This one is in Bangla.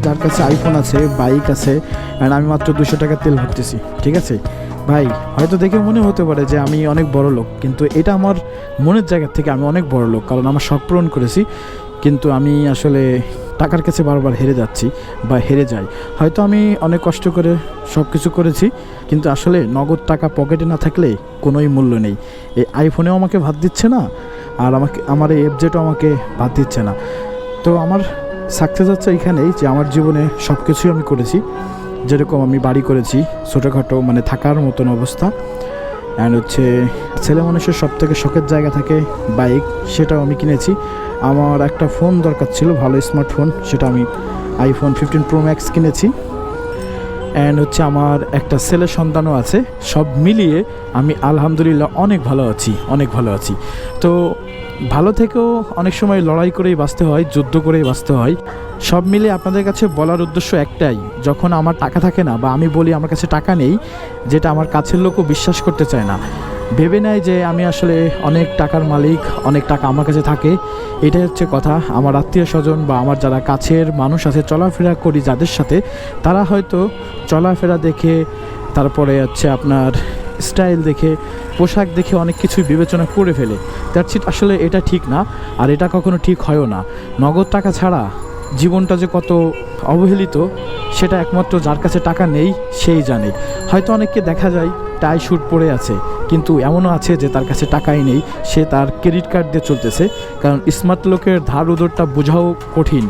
যার কাছে আইফোন আছে, বাইক আছে, অ্যান্ড আমি মাত্র 200 টাকা তেল ভরতেছি। ঠিক আছে ভাই, হয়তো দেখে মনে হতে পারে যে আমি অনেক বড় লোক, কিন্তু এটা আমার মনের জায়গা থেকে আমি অনেক বড় লোক, কারণ আমার শখ পূরণ করেছি। কিন্তু আমি আসলে টাকার কাছে বারবার হেরে যাচ্ছি বা হেরে যাই। হয়তো আমি অনেক কষ্ট করে সব কিছু করেছি, কিন্তু আসলে নগদ টাকা পকেটে না থাকলে কোনোই মূল্য নেই। এই আইফোনেও আমাকে ভাত দিচ্ছে না, আর আমার এই এফজেটও আমাকে ভাত দিচ্ছে না। তো আমার সাকসেস হচ্ছে এইখানেই যে আমার জীবনে সব কিছুই আমি করেছি। যেরকম আমি বাড়ি করেছি ছোটোখাটো, মানে থাকার মতন অবস্থা। অ্যান্ড হচ্ছে ছেলে মানুষের সব থেকে শখের জায়গা থাকে বাইক, সেটাও আমি কিনেছি। আমার একটা ফোন দরকার ছিল, ভালো স্মার্টফোন, সেটা আমি আইফোন 15 প্রো ম্যাক্স কিনেছি। অ্যান্ড হচ্ছে আমার একটা ছেলে সন্তানও আছে। সব মিলিয়ে আমি আলহামদুলিল্লাহ অনেক ভালো আছি, অনেক ভালো আছি। তো ভালো থেকেও অনেক সময় লড়াই করেই বাঁচতে হয়, যুদ্ধ করেই বাঁচতে হয়। সব মিলে আপনাদের কাছে বলার উদ্দেশ্য একটাই, যখন আমার টাকা থাকে না বা আমি বলি আমার কাছে টাকা নেই, যেটা আমার কাছের লোকও বিশ্বাস করতে চায় না, ভেবে নেয় যে আমি আসলে অনেক টাকার মালিক, অনেক টাকা আমার কাছে থাকে। এটাই হচ্ছে কথা। আমার আত্মীয় স্বজন বা আমার যারা কাছের মানুষ আছে, চলাফেরা করি যাদের সাথে, তারা হয়তো চলাফেরা দেখে, তারপরে হচ্ছে আপনার স্টাইল দেখে, পোশাক দেখে অনেক কিছুই বিবেচনা করে ফেলে। That's it. আসলে এটা ঠিক না, আর এটা কখনো ঠিক হয়ও না। নগদ টাকা ছাড়া জীবনটা যে কত অবহেলিত, সেটা একমাত্র যার কাছে টাকা নেই সেই জানে। হয়তো অনেককে দেখা যায় টাই স্যুট পরে আছে, কিন্তু এমনও আছে যে তার কাছে টাকাই নেই, সে তার ক্রেডিট কার্ড দিয়ে চলতেছে। কারণ স্মার্ট লোকের ধার উদরটা বোঝাও কঠিন।